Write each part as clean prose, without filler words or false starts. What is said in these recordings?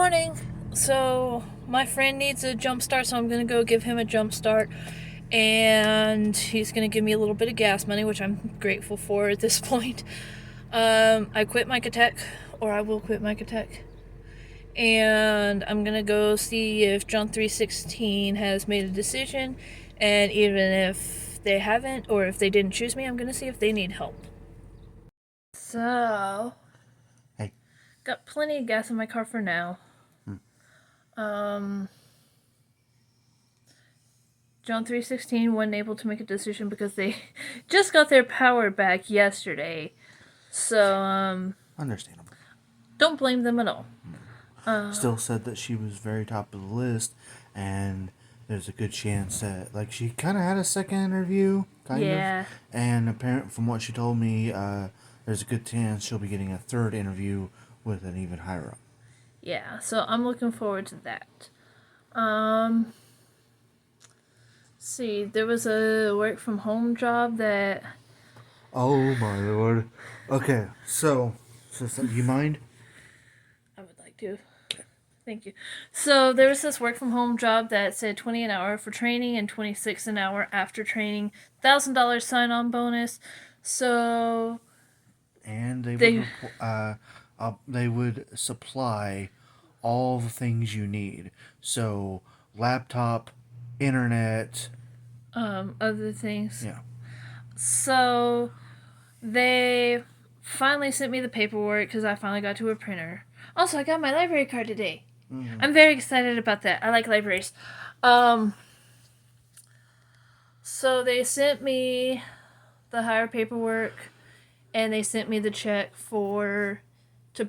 morning. So, my friend needs a jump start, so I'm going to go give him a jump start. And he's going to give me a little bit of gas money, which I'm grateful for at this point. I quit Micatech, or I will quit Micatech. And I'm going to go see if John 316 has made a decision. And even if they haven't, or if they didn't choose me, I'm going to see if they need help. So, Hey. got plenty of gas in my car for now. John 316 wasn't able to make a decision because they just got their power back yesterday. So, Understandable. don't blame them at all. Still said that she was very top of the list, and there's a good chance that, like, she kind of had a second interview, kind of. And apparent from what she told me, there's a good chance she'll be getting a third interview with an even higher up. Yeah, so I'm looking forward to that. See, there was a work from home job that. Oh my lord. Okay, so you mind? I would like to. Thank you. So there was this work from home job that said 20 an hour for training and 26 an hour after training, $1,000 sign on bonus. So. And they would supply all the things you need. So laptop, internet, Other things. yeah. So they finally sent me the paperwork because I finally got to a printer. Also, I got my library card today. I'm very excited about that. I like libraries. So they sent me the hire paperwork, and they sent me the check for to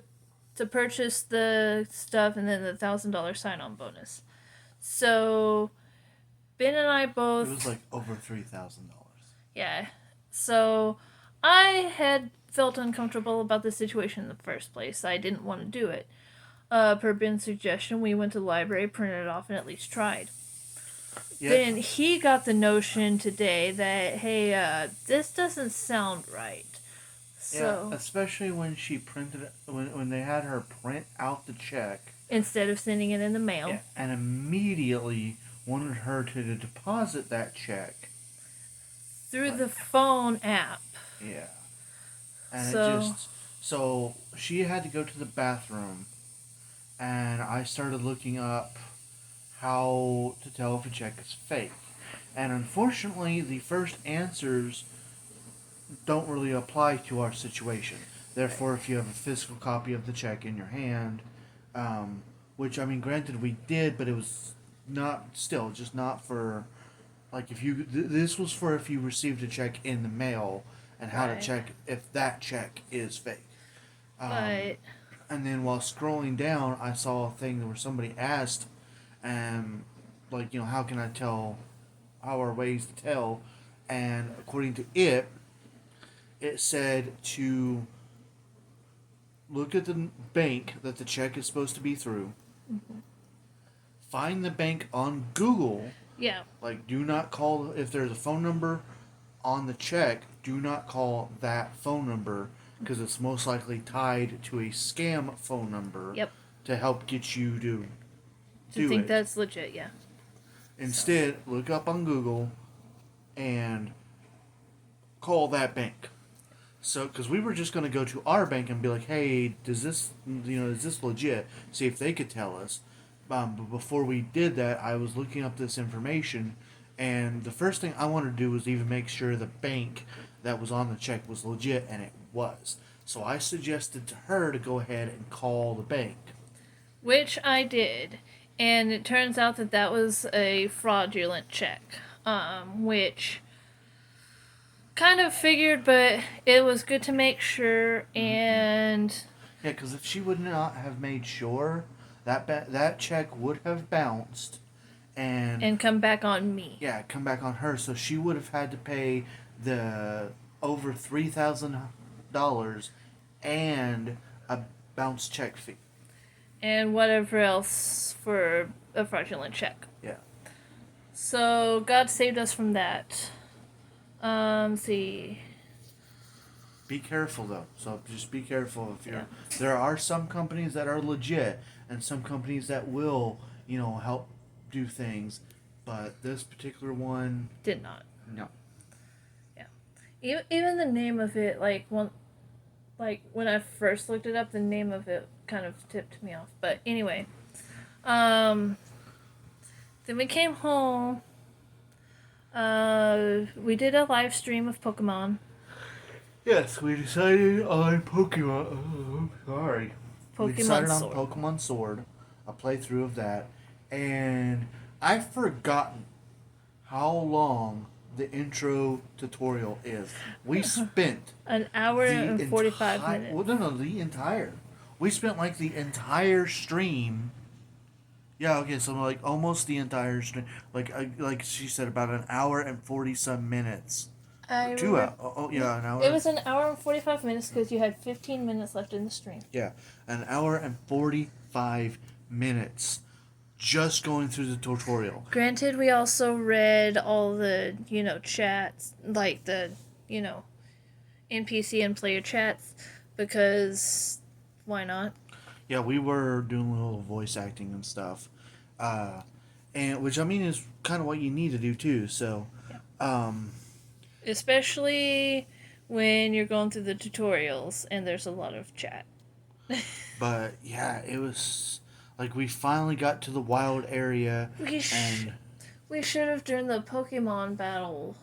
purchase the stuff, and then the $1,000 sign-on bonus. So Ben and I both. It was like over $3,000. Yeah. So I had felt uncomfortable about the situation in the first place. I didn't want to do it. Per Ben's suggestion, we went to the library, printed it off, and at least tried. Yep. Then he got the notion today that, hey, this doesn't sound right. So, yeah, especially when she printed it, when they had her print out the check instead of sending it in the mail. Yeah, and immediately wanted her to deposit that check through the phone app. Yeah. And so she had to go to the bathroom, and I started looking up how to tell if a check is fake. And unfortunately, the first answers don't really apply to our situation. Therefore, if you have a physical copy of the check in your hand, which, I mean, granted we did, but it was just not for, like, if you, this was for if you received a check in the mail and how to check if that check is fake. But. And then while scrolling down, I saw a thing where somebody asked, like, how can I tell, how are ways to tell? And according to it said to look at the bank that the check is supposed to be through, find the bank on Google. Yeah. Like, do not call, if there's a phone number on the check, do not call that phone number because it's most likely tied to a scam phone number. Yep. To help get you to think that's legit, yeah. Instead, look up on Google and call that bank. So, because we were just going to go to our bank and be like, hey, is this legit? See if they could tell us. But before we did that, I was looking up this information, and the first thing I wanted to do was even make sure the bank that was on the check was legit, and it was. So I suggested to her to go ahead and call the bank. Which I did. And it turns out that was a fraudulent check. Which kind of figured, but it was good to make sure. And yeah, because if she would not have made sure, that check would have bounced and come back on me. Yeah, come back on her. So she would have had to pay the over $3,000 and a bounce check fee. And whatever else for a fraudulent check. Yeah. So God saved us from that. See. be careful though. So just be careful if you're. Yeah. There are some companies that are legit, and some companies that will, help do things, but this particular one, Did not. no. Yeah. Even the name of it, like when I first looked it up, the name of it kind of tipped me off. But anyway, then we came home. We did a live stream of Pokemon. Yes, we decided on Pokemon. Sorry. We Pokemon decided on Sword. Pokemon Sword, a playthrough of that, and I've forgotten how long the intro tutorial is. We spent An hour the and 45 minutes. Well, no, the entire. We spent like the entire stream. Yeah, okay, so like almost the entire stream. Like she said, about an hour and 40 some minutes. I 2 hours. remember Yeah, an hour. it was an hour and 45 minutes because you had 15 minutes left in the stream. Yeah, an hour and 45 minutes just going through the tutorial. Granted, we also read all the, chats, like the, NPC and player chats, because why not? Yeah, we were doing a little voice acting and stuff, and which I mean is kind of what you need to do too. So, Yeah. um, Especially when you're going through the tutorials and there's a lot of chat. but yeah, it was like we finally got to the wild area, and We should have during the Pokemon battle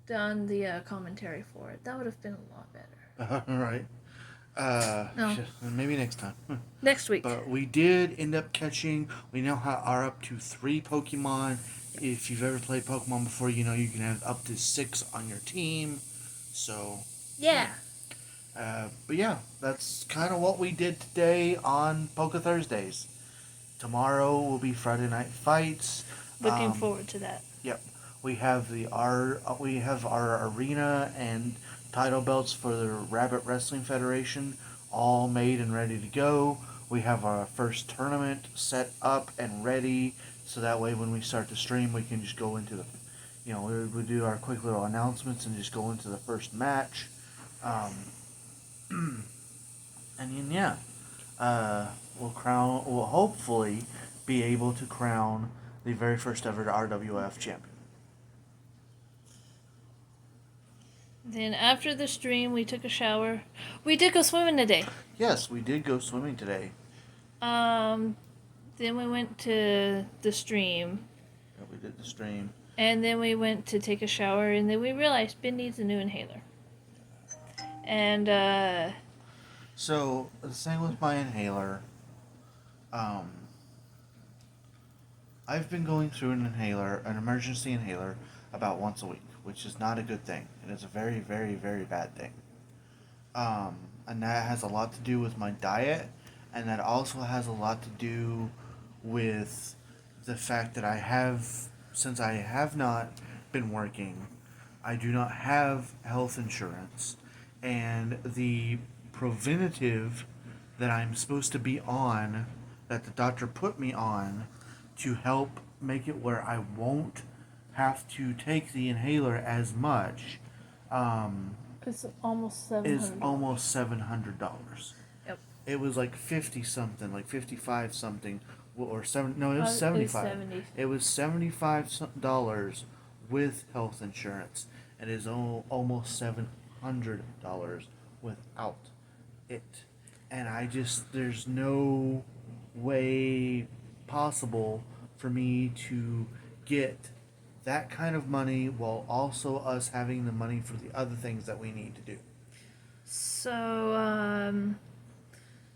done the commentary for it. That would have been a lot better. right. No. Maybe next time. Next week. But we did end up catching. We now are up to 3 Pokemon. If you've ever played Pokemon before, you know you can have up to 6 on your team. So. Yeah. But yeah, that's kind of what we did today on Poke Thursdays. Tomorrow will be Friday Night Fights. Looking forward to that. Yep, we have our arena and title belts for the Rabbit Wrestling Federation all made and ready to go. We have our first tournament set up and ready, so that way when we start the stream, we can just go into the, we do our quick little announcements and just go into the first match. And then yeah, we'll hopefully be able to crown the very first ever RWF champion. Then after the stream, we took a shower. We did go swimming today. Yes, we did go swimming today. Then we went to the stream. Yeah, we did the stream. And then we went to take a shower, and then we realized Ben needs a new inhaler. And, So, the thing with my inhaler, I've been going through an emergency inhaler, about once a week, which is not a good thing. It is a very, very, very bad thing. And that has a lot to do with my diet, and that also has a lot to do with the fact that since I have not been working, I do not have health insurance, and the preventative that I'm supposed to be on, that the doctor put me on, to help make it where I won't have to take the inhaler as much, it's almost $700. is almost $700. Yep. It was like 50 something, like 55 something, or seven. No, it was 75. It was $75 with health insurance, and it is almost $700 without it. And there's no way possible for me to get that kind of money while also us having the money for the other things that we need to do. So,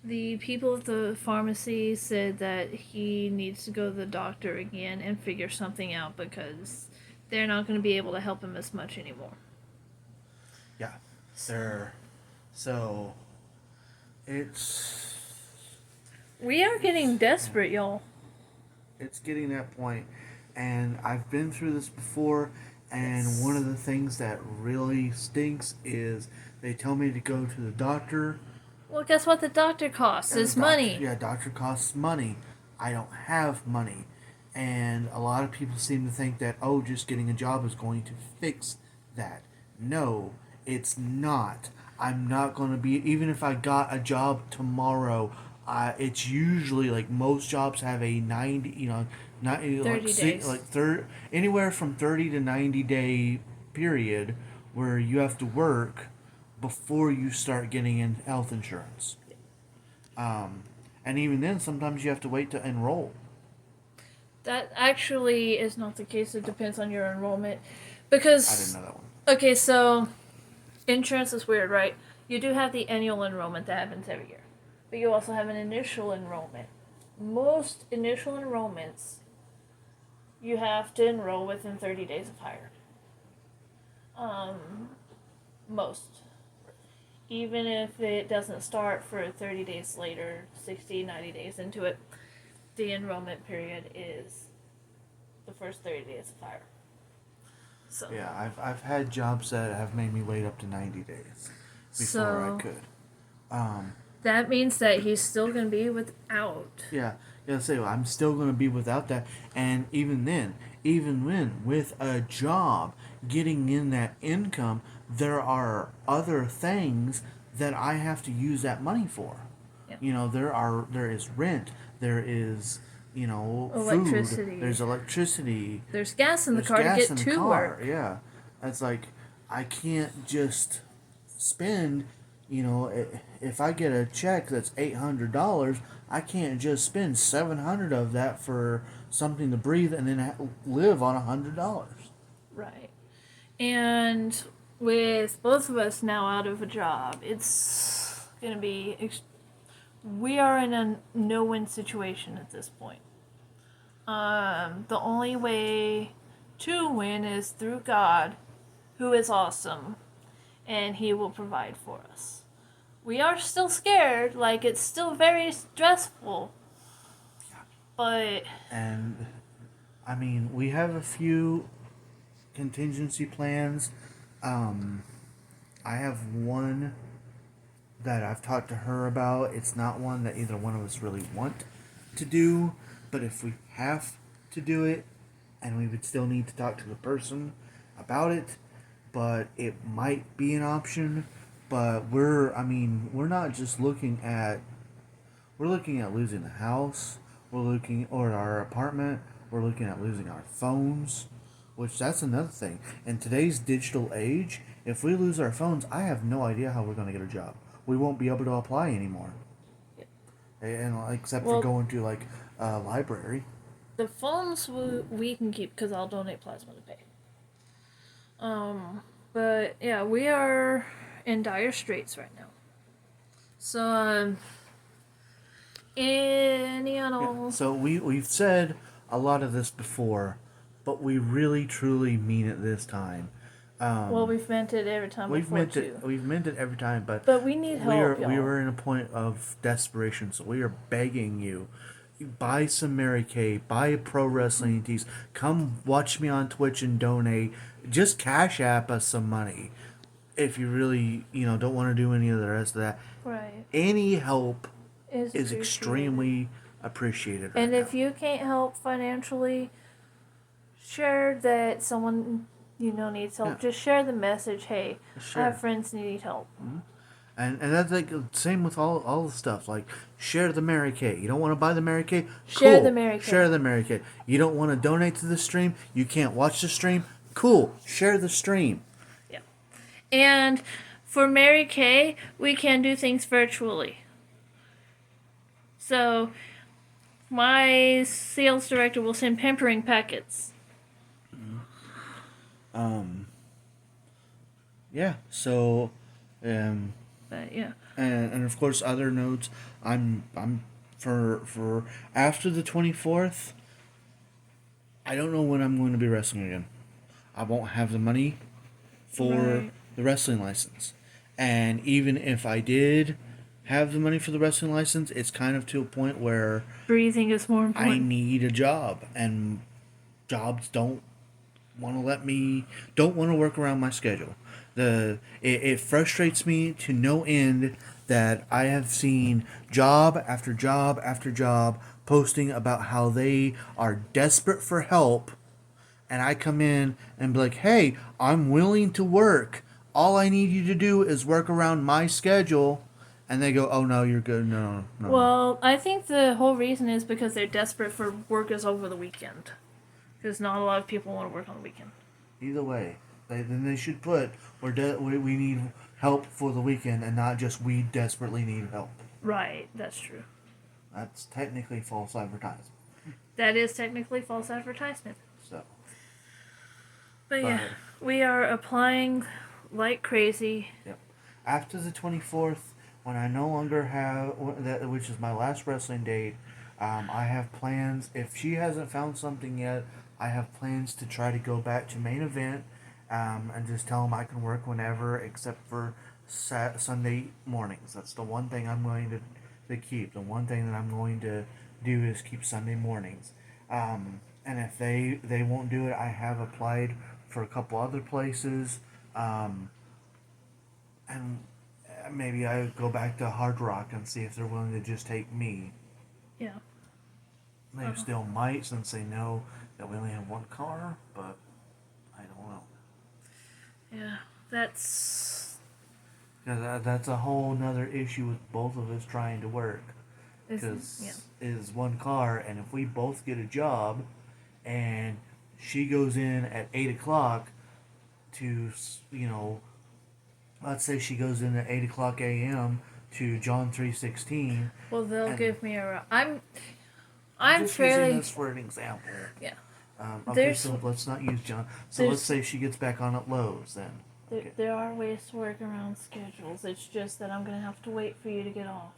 the people at the pharmacy said that he needs to go to the doctor again and figure something out because they're not going to be able to help him as much anymore. Yeah. So, it's... We are getting desperate, y'all. It's getting that point, and I've been through this before, and one of the things that really stinks is they tell me to go to the doctor. Well, guess what the doctor costs? Is money. Yeah, doctor costs money. I don't have money. And a lot of people seem to think that, just getting a job is going to fix that. No, it's not. I'm not going to be, even if I got a job tomorrow, it's usually like most jobs have a 90, 30 days. anywhere from 30 to 90-day period where you have to work before you start getting in health insurance. And even then, sometimes you have to wait to enroll. That actually is not the case. It depends on your enrollment. I didn't Because, know that one. okay, so insurance is weird, right? You do have the annual enrollment that happens every year, but you also have an initial enrollment. Most initial enrollments, you have to enroll within 30 days of hire. Most. Even if it doesn't start for 30 days later, 60, 90 days into it, the enrollment period is the first 30 days of hire. So, Yeah, I've had jobs that have made me wait up to 90 days before I so could. Um, that means that he's still going to be without. yeah, yeah. Say I'm still going to be without that, and even then, even when with a job, getting in that income, there are other things that I have to use that money for. Yeah. There is rent, there is food, Electricity. there's electricity, There's gas in the there's car to gas get in the to car. work. Yeah, it's like I can't just spend. If I get a check that's $800, I can't just spend 700 of that for something to breathe and then live on $100. Right. And with both of us now out of a job, it's going to be. We are in a no win situation at this point. The only way to win is through God, who is awesome, and He will provide for us. We are still scared, like, it's still very stressful, but. And I mean, we have a few contingency plans. I have one that I've talked to her about. It's not one that either one of us really want to do, but if we have to do it, and we would still need to talk to the person about it, but it might be an option. But we're not just we're looking at losing the house, or our apartment, we're looking at losing our phones, which that's another thing. In today's digital age, if we lose our phones, I have no idea how we're going to get a job. We won't be able to apply anymore. And except for Well, going to like a library. the phones we can keep because I'll donate plasma to pay. But yeah, we are in dire straits right now. So, any and all. So we've said a lot of this before, but we really truly mean it this time. Well, we've meant it every time before too. We've meant it every time, but we need help, y'all. we were in a point of desperation, so we are begging you. Buy some Mary Kay, buy pro wrestling tees, come watch me on Twitch and donate. Just cash app us some money. If you really, don't want to do any of the rest of that. Right. Any help is appreciated. extremely appreciated right And now. if you can't help financially, share that someone needs help. Yeah. Just share the message. Hey, Sure. I have friends who need help. And that's like same with all the stuff. Like share the Mary Kay. You don't want to buy the Mary Kay? Share Cool. the Mary Kay. Share the Mary Kay. You don't want to donate to the stream? You can't watch the stream? Cool. Share the stream. Yeah. And for Mary Kay, we can do things virtually. So my sales director will send pampering packets. Yeah. So, But yeah. and of course other notes. I'm for after the 24th. I don't know when I'm going to be wrestling again. I won't have the money for Right. the wrestling license, and even if I did have the money for the wrestling license, it's kind of to a point where Breathing is more I important. need a job, and jobs don't want to work around my schedule. It frustrates me to no end that I have seen job after job after job posting about how they are desperate for help, and I come in and be like, "Hey, I'm willing to work. all I need you to do is work around my schedule. And they go, oh, no, you're good. No, no, no. Well, I think the whole reason is because they're desperate for workers over the weekend. Because not a lot of people want to work on the weekend. Either way, then they should put, we need help for the weekend and not just we desperately need help. Right, that's true. That's technically false advertisement. That is technically false advertisement. So. But yeah, we are applying like crazy. Yep. After the 24th, when I no longer have that, which is my last wrestling date, I have plans. If she hasn't found something yet, I have plans to try to go back to main event, and just tell them I can work whenever except for Sunday mornings. That's the one thing I'm going to keep. The one thing that I'm going to do is keep Sunday mornings. And if they won't do it, I have applied for a couple other places. And maybe I go back to Hard Rock and see if they're willing to just take me. Yeah. They still might, since they know that we only have one car, but I don't know. Yeah, that's a whole nother issue with both of us trying to work. Because is one car, and if we both get a job, and she goes in at 8 o'clock to, let's say she goes in at 8 o'clock a.m. to John 3:16. Well, they'll give me a. I'm just fairly. using this for an example. Yeah. Okay, so let's not use John. So let's say she gets back on at Lowe's then. There are ways to work around schedules. It's just that I'm going to have to wait for you to get off.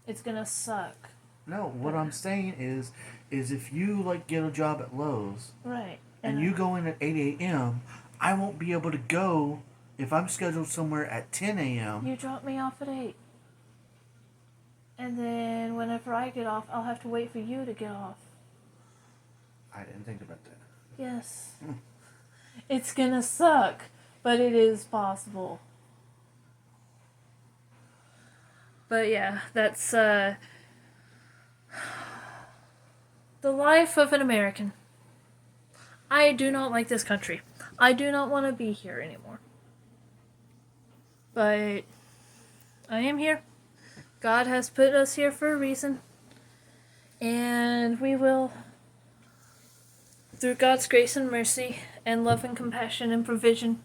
It's going to suck. No, what I'm saying is if you get a job at Lowe's. Right. And you go in at 8 a.m., I won't be able to go if I'm scheduled somewhere at 10 a.m. You drop me off at 8. And then whenever I get off, I'll have to wait for you to get off. I didn't think about that. Yes. It's gonna suck, but it is possible. But yeah, that's the life of an American. I do not like this country. I do not want to be here anymore. But I am here. God has put us here for a reason. And we will, through God's grace and mercy and love and compassion and provision,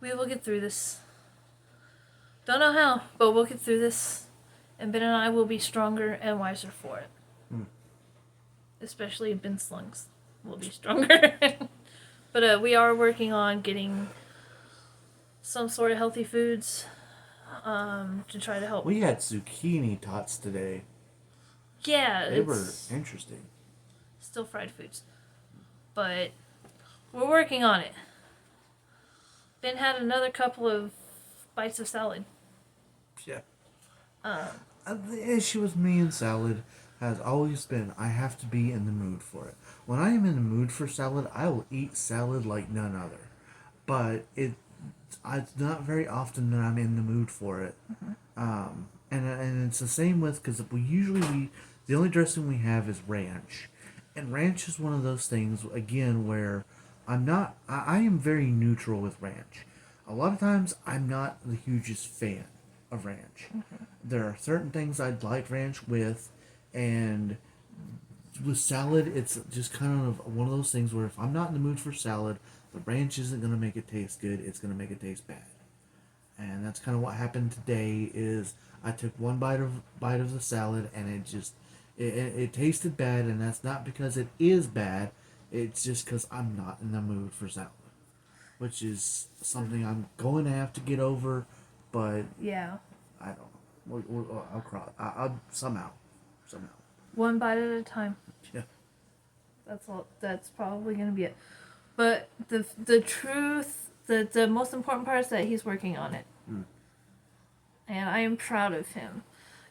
we will get through this. Don't know how, but we'll get through this. And Ben and I will be stronger and wiser for it. Especially Ben Slungs will be stronger. But we are working on getting some sort of healthy foods to try to help. We had zucchini tots today. Yeah. They were interesting. Still fried foods. But we're working on it. Ben had another couple of bites of salad. Yeah. The issue with me and salad has always been I have to be in the mood for it. When I am in the mood for salad, I will eat salad like none other. But it's not very often that I'm in the mood for it. And it's the same with, because the only dressing we have is ranch. And ranch is one of those things, again, where I am very neutral with ranch. A lot of times, I'm not the hugest fan of ranch. There are certain things I'd like ranch with, and with salad, it's just kind of one of those things where if I'm not in the mood for salad, the ranch isn't going to make it taste good, it's going to make it taste bad. And that's kind of what happened today. Is I took one bite of the salad, and it tasted bad, and that's not because it is bad, it's just because I'm not in the mood for salad, which is something I'm going to have to get over. But yeah, I don't know. I'll cry. I'll somehow. One bite at a time. Yeah. That's all. That's probably gonna be it. But the truth, the most important part is that he's working on it, and I am proud of him.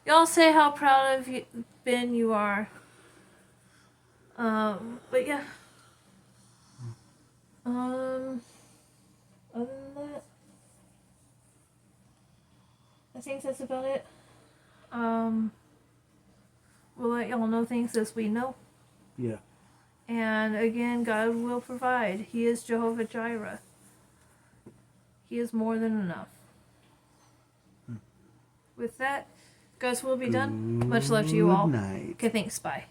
Y'all say how proud of you, Ben, you are. But yeah. Other than that, I think that's about it. We'll let y'all know things as we know. Yeah. And again, God will provide. He is Jehovah Jireh. He is more than enough. With that, ghosts will be done. Much love to you all. Good night. Okay, thanks. Bye.